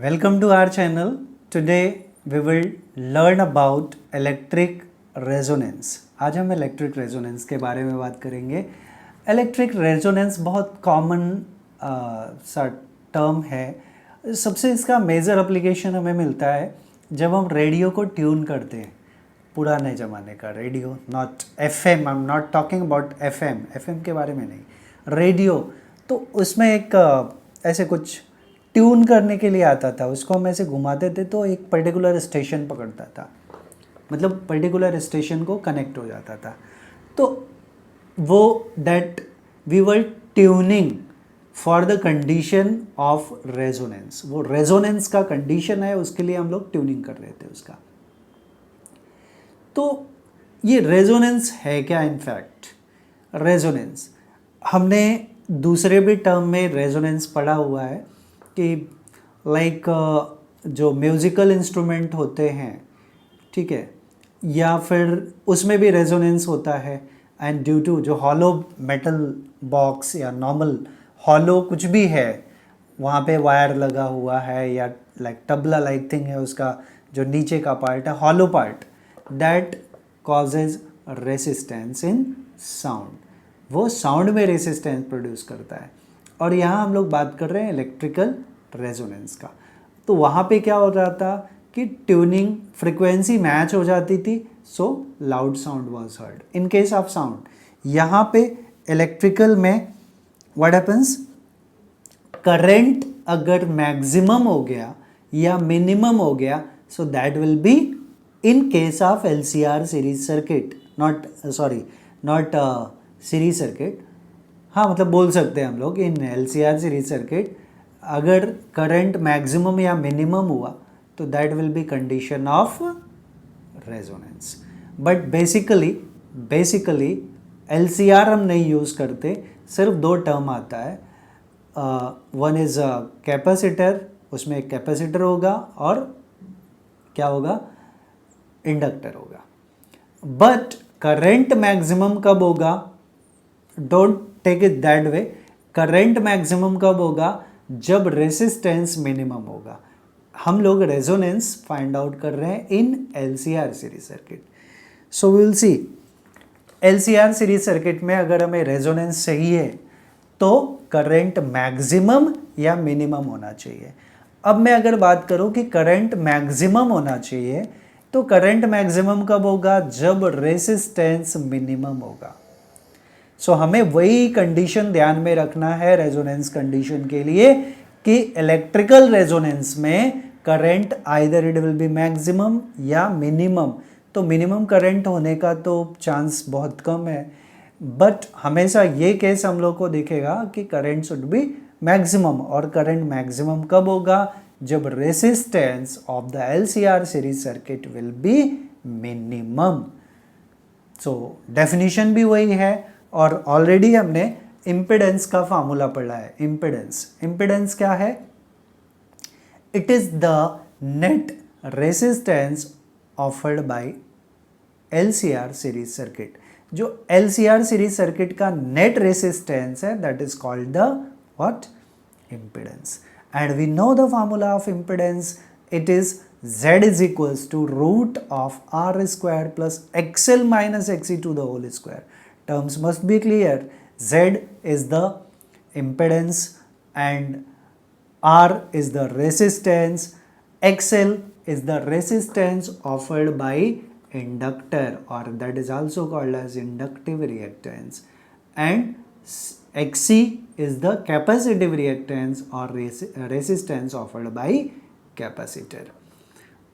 Welcome to our channel. Today we will learn about electric resonance. आज हम electric resonance के बारे में बात करेंगे. इलेक्ट्रिक रेजोनेंस बहुत कॉमन सा टर्म है. सबसे इसका मेजर एप्लीकेशन हमें मिलता है जब हम रेडियो को ट्यून करते हैं. पुराने ज़माने का radio, not FM, I am not talking about FM के बारे में नहीं, रेडियो. तो उसमें एक ऐसे कुछ ट्यून करने के लिए आता था, उसको हम ऐसे घुमाते थे तो एक पर्टिकुलर स्टेशन पकड़ता था, मतलब पर्टिकुलर स्टेशन को कनेक्ट हो जाता था. तो वो that we were tuning for the condition of resonance. वो रेजोनेंस का कंडीशन है, उसके लिए हम लोग ट्यूनिंग कर रहे थे उसका. तो ये रेजोनेंस है क्या? इनफैक्ट रेजोनेंस हमने दूसरे भी टर्म में रेजोनेंस पढ़ा हुआ है कि लाइक जो म्यूज़िकल इंस्ट्रूमेंट होते हैं, ठीक है, या फिर उसमें भी रेजोनेंस होता है. एंड ड्यू टू जो हॉलो मेटल बॉक्स या नॉर्मल हॉलो कुछ भी है, वहाँ पे वायर लगा हुआ है या लाइक तबला लाइक थिंग है, उसका जो नीचे का पार्ट है, hollow part, that causes resistance in sound. वो साउंड में रेसिस्टेंस प्रोड्यूस करता है. और यहाँ हम लोग बात कर रहे हैं इलेक्ट्रिकल रेजोनेंस का. तो वहाँ पे क्या हो रहा था कि ट्यूनिंग फ्रिक्वेंसी मैच हो जाती थी, सो loud sound was heard. In case of sound, यहाँ पे इलेक्ट्रिकल में व्हाट हैपेंस, करंट अगर मैक्सिमम हो गया या मिनिमम हो गया, so that will be in case of LCR series circuit, not series circuit. हाँ, मतलब बोल सकते हैं हम लोग इन LCR सीरीज सर्किट अगर करंट मैक्सिमम या मिनिमम हुआ तो that will be condition of resonance. But basically LCR हम नहीं यूज़ करते. सिर्फ दो टर्म आता है. वन इज़ कैपेसिटर, उसमें एक कैपेसिटर होगा और क्या होगा, इंडक्टर होगा. बट करंट मैक्सिमम कब होगा? Don't take it that way. Current maximum कब होगा? जब रेसिस्टेंस मिनिमम होगा. हम लोग रेजोनेंस फाइंड आउट कर रहे हैं in LCR series circuit. So we will see LCR series circuit में अगर हमें रेजोनेंस सही है तो करंट मैक्सिमम या मिनिमम होना चाहिए. अब मैं अगर बात करूं कि करंट मैक्सिमम होना चाहिए, तो करंट मैक्सिमम कब होगा? जब रेसिस्टेंस मिनिमम होगा. सो हमें वही कंडीशन ध्यान में रखना है रेजोनेंस कंडीशन के लिए कि इलेक्ट्रिकल रेजोनेंस में current either it will be maximum या मिनिमम. तो मिनिमम करंट होने का तो चांस बहुत कम है, बट हमेशा ये केस हम लोग को दिखेगा कि करंट शुड बी मैक्सिमम. और करंट मैक्सिमम कब होगा? जब resistance of the LCR series circuit will be minimum. So definition भी वही है. और ऑलरेडी हमने इम्पिडेंस का फार्मूला पढ़ा है. इम्पिडेंस क्या है? It is the net resistance offered by LCR series circuit. जो LCR सीरीज सर्किट का नेट रेसिस्टेंस है, that is called the what? Impedance. And we know the formula of impedance. It is Z is equals to root of R square plus XL minus XC to the whole square. Terms must be clear. Z is the impedance and R is the resistance. XL is the resistance offered by inductor, or that is also called as inductive reactance. And XC is the capacitive reactance or resistance offered by capacitor.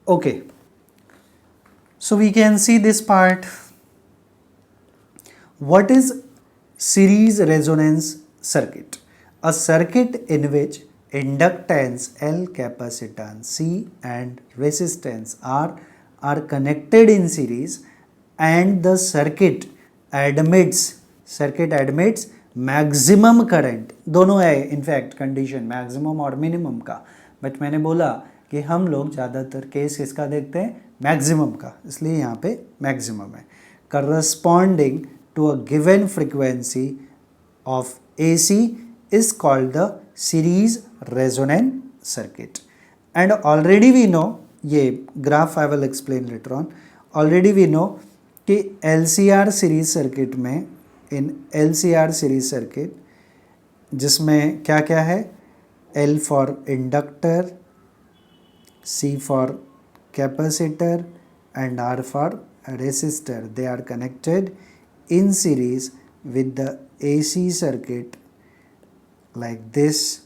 Okay, so we can see this part. What is series resonance circuit? A circuit in which inductance L, capacitance C and resistance R are connected in series, and the circuit admits maximum current. दोनों है in fact condition, maximum और minimum का. But मैंने बोला कि हम लोग ज़्यादातर केस किसका देखते हैं? मैक्सिमम का, इसलिए यहाँ पे मैक्सिमम है. Corresponding to a given frequency of AC is called the series resonant circuit. And already we know, ये graph I will explain later on, already we know कि LCR सीरीज सर्किट में, in LCR series circuit जिसमें क्या क्या है, L for inductor, C for capacitor and R for resistor. They are connected in series with the AC circuit like this.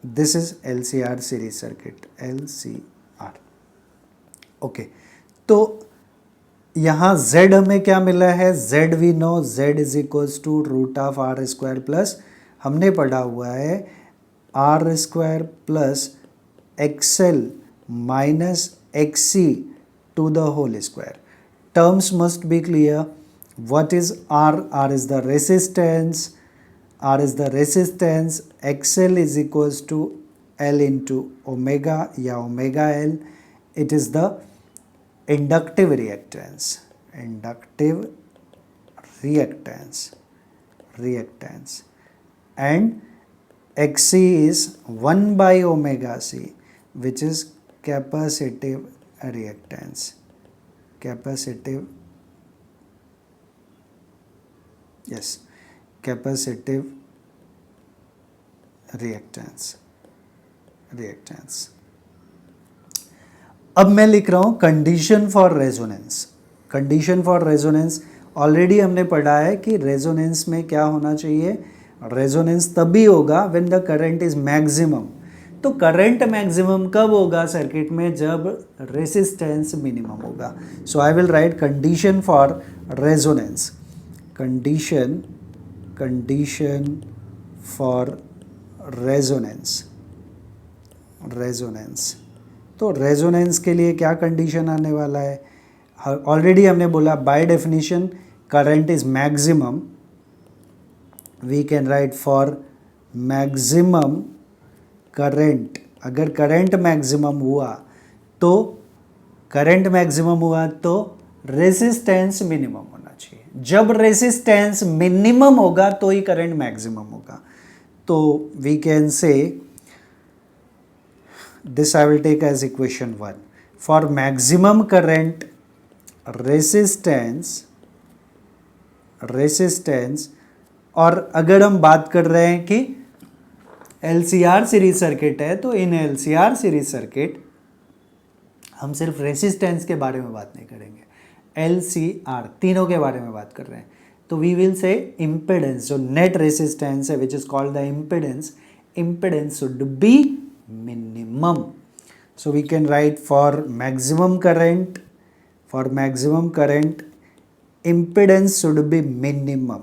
This is LCR series circuit, LCR. Okay, तो यहाँ Z हमें क्या मिला है, Z we know Z is equals to root of R square plus, हमने पढ़ा हुआ है R square plus XL minus XC to the whole square. Terms must be clear. What is R? R is the resistance. R is the resistance. XL is equals to L into omega या omega L. It is the inductive reactance. Inductive reactance. And XC is 1 by omega C, which is capacitive reactance. Capacitive reactance. अब मैं लिख रहा हूं condition for resonance. Condition for resonance already हमने पढ़ा है कि रेजोनेंस में क्या होना चाहिए, रेजोनेंस तभी होगा when the current is maximum. तो करंट मैक्सिमम कब होगा सर्किट में, जब रेसिस्टेंस मिनिमम होगा. So I will write condition for resonance. Condition for resonance. तो रेजोनेंस के लिए क्या कंडीशन आने वाला है, ऑलरेडी हमने बोला by definition current is maximum. We can write for maximum current, अगर करंट मैक्सिमम हुआ तो रेसिस्टेंस मिनिमम होना चाहिए. जब रेसिस्टेंस मिनिमम होगा तो ही करंट मैक्सिमम होगा. तो we can say this I will take as equation 1. For maximum current resistance, और अगर हम बात कर रहे हैं कि LCR सीरीज सर्किट है, तो इन LCR सीरीज सर्किट हम सिर्फ रेसिस्टेंस के बारे में बात नहीं करेंगे, LCR तीनों के बारे में बात कर रहे हैं. तो वी विल से इम्पिडेंस, जो नेट रेसिस्टेंस है which is called the impedance should be minimum. So we can write for maximum current impedance should be minimum.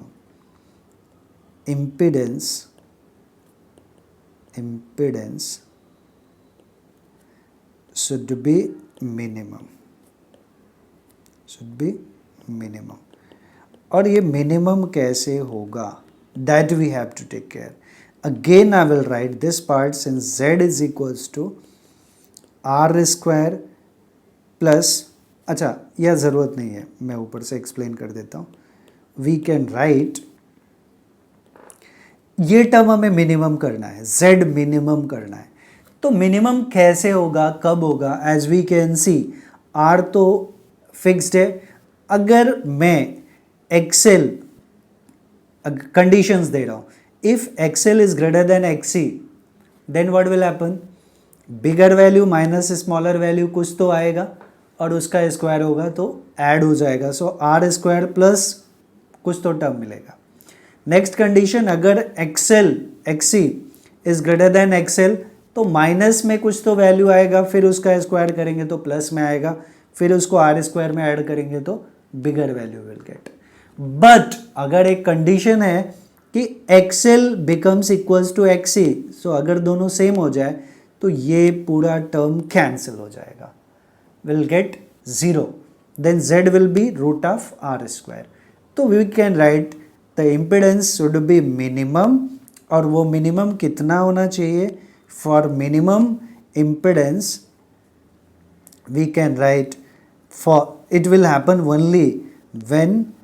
impedance should be minimum. और ये मिनिमम कैसे होगा, that we have to take care. Again I will write this part, since Z is equals to R square plus, अच्छा यह ज़रूरत नहीं है, मैं ऊपर से एक्सप्लेन कर देता हूँ. We can write, ये टर्म हमें मिनिमम करना है, Z मिनिमम करना है. तो मिनिमम कैसे होगा, कब होगा, as we can see R तो फिक्स्ड है. अगर मैं XL कंडीशंस दे रहा हूँ, if XL is greater than XC, then what will happen, bigger value minus smaller value कुछ तो आएगा और उसका स्क्वायर होगा तो ऐड हो जाएगा. सो R स्क्वायर प्लस कुछ तो टर्म मिलेगा. नेक्स्ट कंडीशन, अगर XC is greater then XL, तो माइनस में कुछ तो वैल्यू आएगा, फिर उसका स्क्वायर करेंगे तो प्लस में आएगा, फिर उसको R स्क्वायर में ऐड करेंगे तो bigger value will get. But अगर एक कंडीशन है कि XL becomes equals to XC, so अगर दोनों सेम हो जाए तो ये पूरा टर्म कैंसिल हो जाएगा, will get 0. Then Z will be root of R square. तो we can write the impedance should be minimum, और वो मिनिमम कितना होना चाहिए. For minimum impedance we can write, for it will happen only when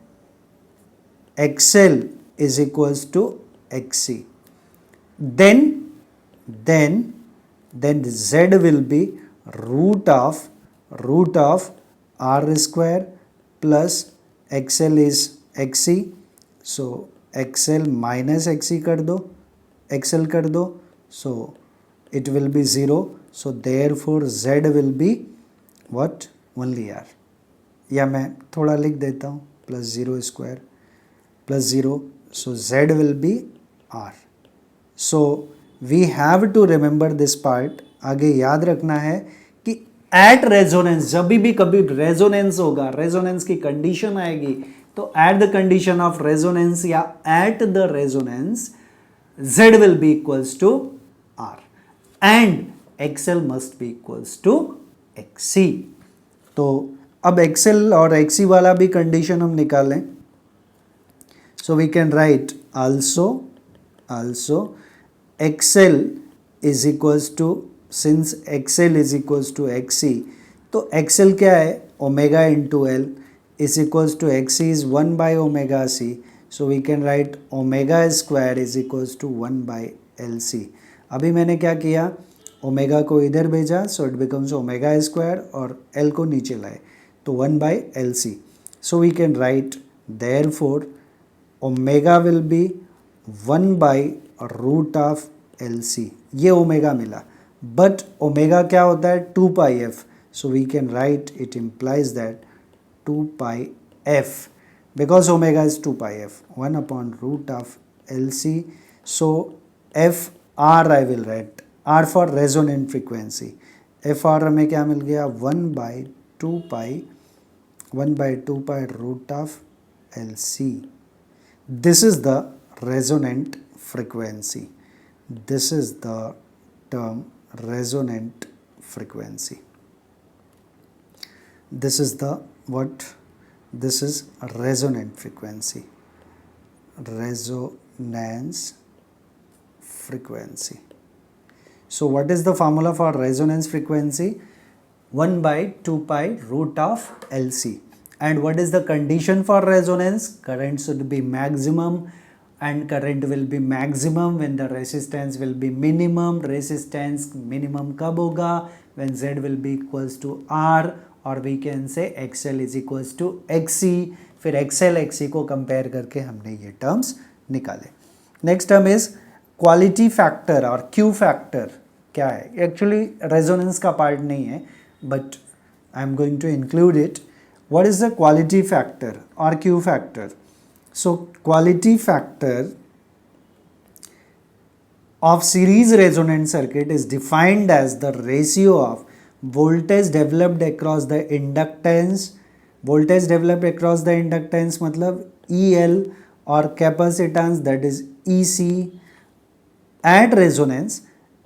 XL is equals to XC. Then then z will be root of r square plus xl is xc, so xl minus xc कर दो, xl कर दो, so it will be 0, so therefore z will be what, only r, या मैं थोड़ा लिख देता हूँ plus 0 square plus 0, so z will be r. So we have to remember this part. आगे याद रखना है कि एट रेजोनेंस, जब भी कभी रेजोनेंस होगा, रेजोनेंस की कंडीशन आएगी, तो at the condition of resonance या at the resonance z will be equals to r and xl must be equals to xc. तो अब xl और xc वाला भी कंडीशन हम निकालें. So we can write also xl is equals to, since xl is equals to xc, तो xl क्या है, omega into l is equals to xc is 1 by omega c, so we can write omega square is equals to 1 by lc. अभी मैंने क्या किया, omega को इधर भेजा, so it becomes omega square, और l को नीचे लाए तो 1 by lc. So we can write therefore omega will be 1 by root of L C, ये ओमेगा मिला, बट ओमेगा क्या होता है, 2 pi F, so we can write it implies that 2 pi F, because omega is 2 pi F, 1 upon root of L C, so F R I will write, R for resonant frequency, F R हमें क्या मिल गया, 1 by 2 pi root of L C. This is the resonant frequency. This is the term resonant frequency. This is the what? This is resonant frequency. Resonance frequency. So what is the formula for resonance frequency? 1 by 2 pi root of LC. And what is the condition for resonance? Current should be maximum, and current will be maximum when the resistance will be minimum. Resistance minimum कब होगा? When Z will be equals to R, or we can say XL is equals to XC. फिर XL XC को compare करके हमने ये terms निकाले. Next term is quality factor और Q factor. क्या है? Actually resonance का part नहीं है, but I am going to include it. What is the quality factor or Q factor? So quality factor of series resonant circuit is defined as the ratio of voltage developed across the inductance. Voltage developed across the inductance मतलब EL or capacitance, that is EC, at resonance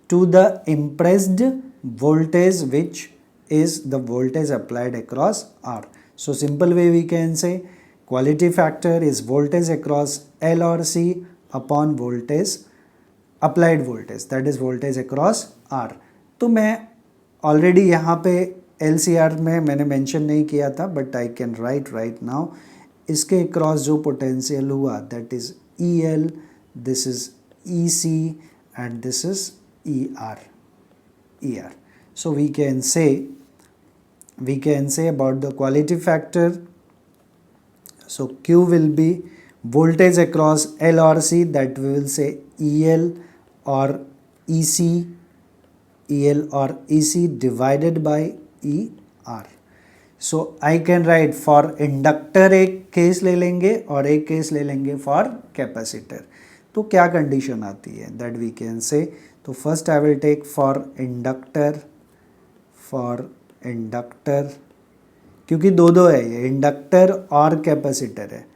to the impressed voltage, which is the voltage applied across R. So simple way we can say quality factor is voltage across L or C upon voltage applied voltage, that is voltage across R. तो मैं already यहाँ पे LCR में मैंने mention नहीं किया था, but I can write right now. इसके across जो potential हुआ, that is EL, this is EC and this is ER. So we can say about the quality factor. So Q will be voltage across L or C, that we will say EL or EC divided by ER. So I can write for inductor एक case ले लेंगे और एक case ले लेंगे for capacitor. तो क्या condition आती है, that we can say. तो first I will take for inductor, क्योंकि दो है ये, इंडक्टर और कैपेसिटर है.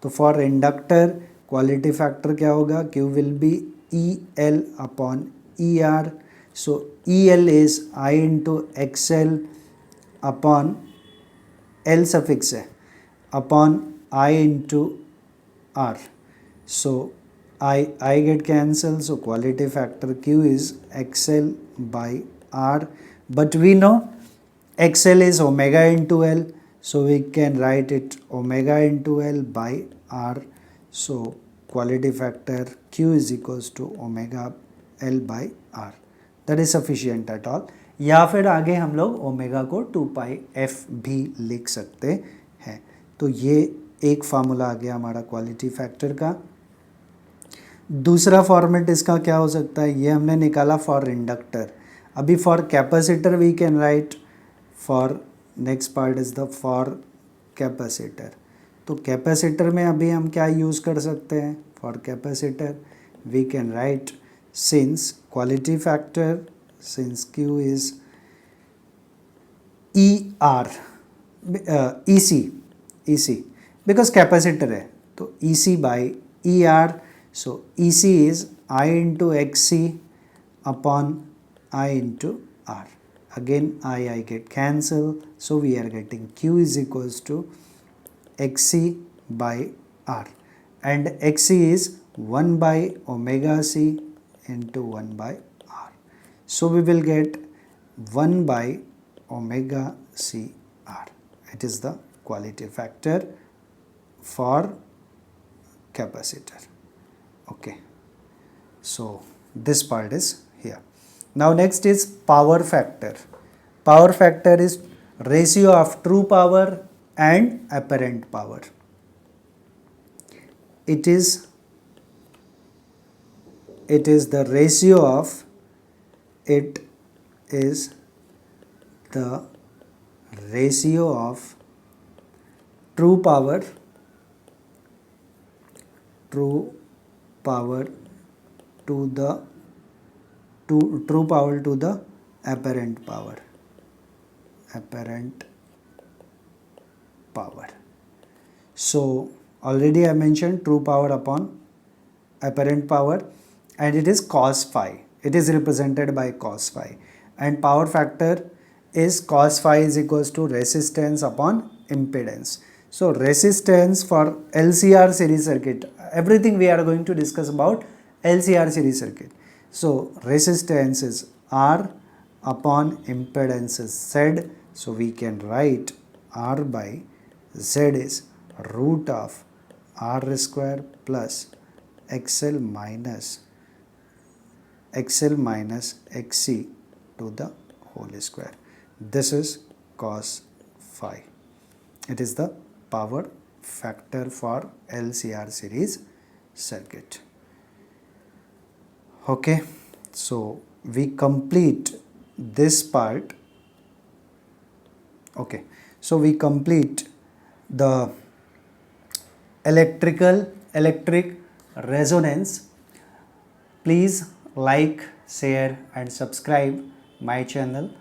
तो फॉर इंडक्टर क्वालिटी फैक्टर क्या होगा, Q will be EL upon ER. So EL is I into XL upon L suffix है upon I into R. So I get cancelled, so quality factor Q is XL by R, but we know XL is omega into L, so we can write it omega into L by R. So quality factor Q is equals to omega L by R. That is sufficient at all. या फिर आगे हम लोग omega को 2 pi F भी लिख सकते हैं। तो ये एक फार्मूला आ गया हमारा क्वालिटी फैक्टर का। दूसरा फॉर्मेट इसका क्या हो सकता है, ये हमने निकाला फॉर इंडक्टर। अभी for capacitor we can write for, next part is the for capacitor. तो कैपेसिटर में अभी हम क्या यूज़ कर सकते हैं, for capacitor we can write since quality factor, since Q is ER, EC because capacitor है तो EC by ER, so EC is I into XC upon I into R. Again I get cancel, so we are getting Q is equals to XC by R, and XC is 1 by omega C into 1 by R. So we will get 1 by omega C R. It is the quality factor for capacitor. Okay, so this part is here. Now next is power factor. Power factor is ratio of true power and apparent power. It is the ratio of, it is the ratio of true power to the apparent power. So already I mentioned true power upon apparent power, and it is cos phi. It is represented by cos phi, and power factor is cos phi is equals to resistance upon impedance. So resistance for LCR series circuit, everything we are going to discuss about LCR series circuit. So resistance is R upon impedance is Z. So we can write R by Z is root of R square plus XL minus XC to the whole square. This is cos phi. It is the power factor for LCR series circuit. Okay, so we complete this part. Okay, so we complete the electric resonance. Please like, share and subscribe my channel.